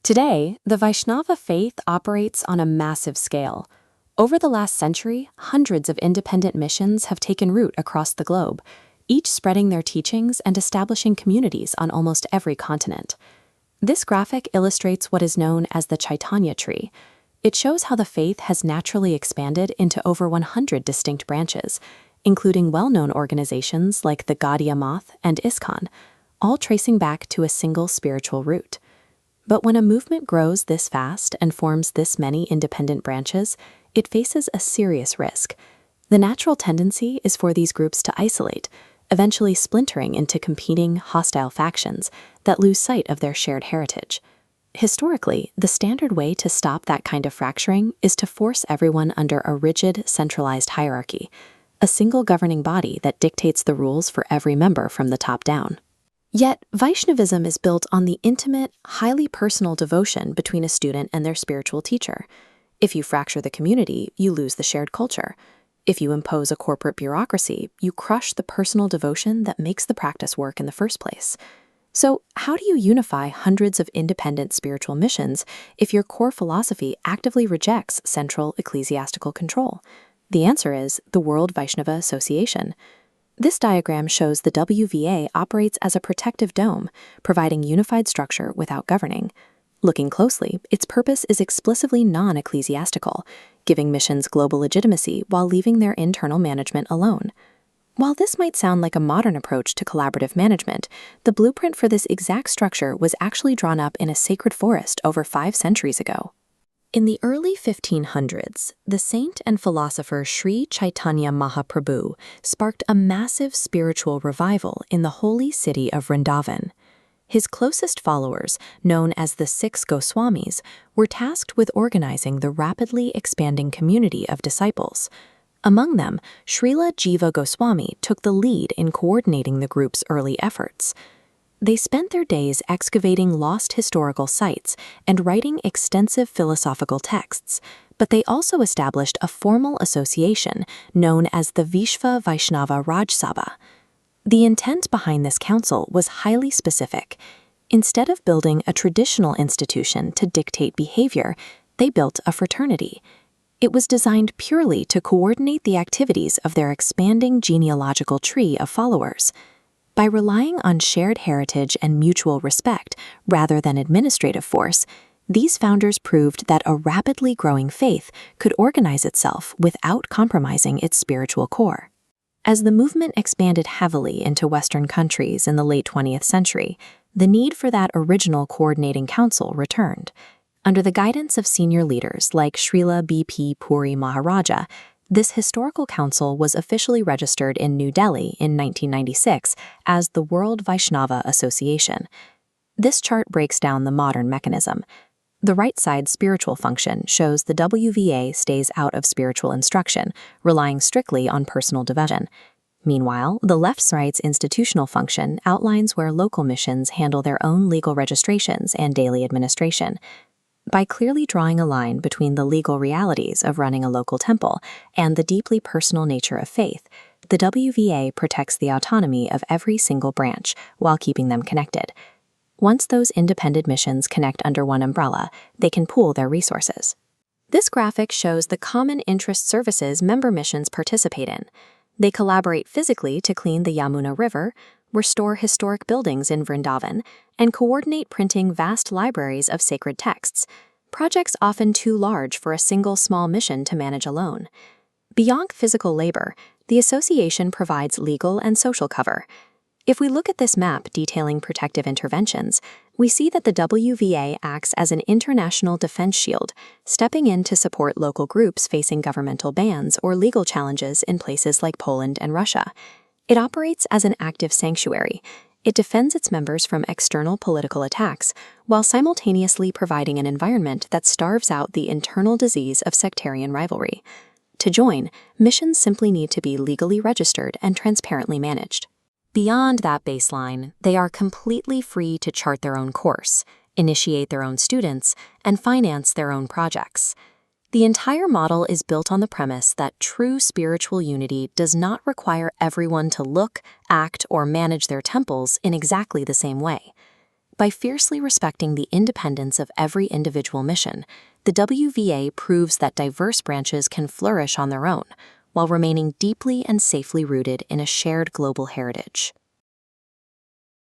Today, the Vaishnava faith operates on a massive scale. Over the last century, hundreds of independent missions have taken root across the globe, each spreading their teachings and establishing communities on almost every continent. This graphic illustrates what is known as the Chaitanya tree. It shows how the faith has naturally expanded into over 100 distinct branches, including well-known organizations like the Gaudiya Math and ISKCON, all tracing back to a single spiritual root. But when a movement grows this fast and forms this many independent branches, it faces a serious risk. The natural tendency is for these groups to isolate, eventually splintering into competing, hostile factions that lose sight of their shared heritage. Historically, the standard way to stop that kind of fracturing is to force everyone under a rigid, centralized hierarchy, a single governing body that dictates the rules for every member from the top down. Yet, Vaishnavism is built on the intimate, highly personal devotion between a student and their spiritual teacher. If you fracture the community, you lose the shared culture. If you impose a corporate bureaucracy, you crush the personal devotion that makes the practice work in the first place. So, how do you unify hundreds of independent spiritual missions if your core philosophy actively rejects central ecclesiastical control? The answer is the World Vaishnava Association. This diagram shows the WVA operates as a protective dome, providing unified structure without governing. Looking closely, its purpose is explicitly non-ecclesiastical, giving missions global legitimacy while leaving their internal management alone. While this might sound like a modern approach to collaborative management, the blueprint for this exact structure was actually drawn up in a sacred forest over 5 centuries ago. In the early 1500s, the saint and philosopher Sri Chaitanya Mahaprabhu sparked a massive spiritual revival in the holy city of Vrindavan. His closest followers, known as the 6 Goswamis, were tasked with organizing the rapidly expanding community of disciples. Among them, Srila Jiva Goswami took the lead in coordinating the group's early efforts. They spent their days excavating lost historical sites and writing extensive philosophical texts, but they also established a formal association known as the Vishwa Vaishnava Sabha. The intent behind this council was highly specific. Instead of building a traditional institution to dictate behavior, they built a fraternity. It was designed purely to coordinate the activities of their expanding genealogical tree of followers. By relying on shared heritage and mutual respect rather than administrative force, these founders proved that a rapidly growing faith could organize itself without compromising its spiritual core. As the movement expanded heavily into Western countries in the late 20th century, the need for that original coordinating council returned. Under the guidance of senior leaders like Srila B.P. Puri Maharaja, this historical council was officially registered in New Delhi in 1996 as the World Vaishnava Association. This chart breaks down the modern mechanism. The right side spiritual function shows the WVA stays out of spiritual instruction, relying strictly on personal devotion. Meanwhile, the left side's institutional function outlines where local missions handle their own legal registrations and daily administration. By clearly drawing a line between the legal realities of running a local temple and the deeply personal nature of faith, the WVA protects the autonomy of every single branch while keeping them connected. Once those independent missions connect under one umbrella, they can pool their resources. This graphic shows the common interest services member missions participate in. They collaborate physically to clean the Yamuna River, restore historic buildings in Vrindavan, and coordinate printing vast libraries of sacred texts, projects often too large for a single small mission to manage alone. Beyond physical labor, the association provides legal and social cover. If we look at this map detailing protective interventions, we see that the WVA acts as an international defense shield, stepping in to support local groups facing governmental bans or legal challenges in places like Poland and Russia. It operates as an active sanctuary. It defends its members from external political attacks, while simultaneously providing an environment that starves out the internal disease of sectarian rivalry. To join, missions simply need to be legally registered and transparently managed. Beyond that baseline, they are completely free to chart their own course, initiate their own students, and finance their own projects. The entire model is built on the premise that true spiritual unity does not require everyone to look, act, or manage their temples in exactly the same way. By fiercely respecting the independence of every individual mission, the WVA proves that diverse branches can flourish on their own, while remaining deeply and safely rooted in a shared global heritage.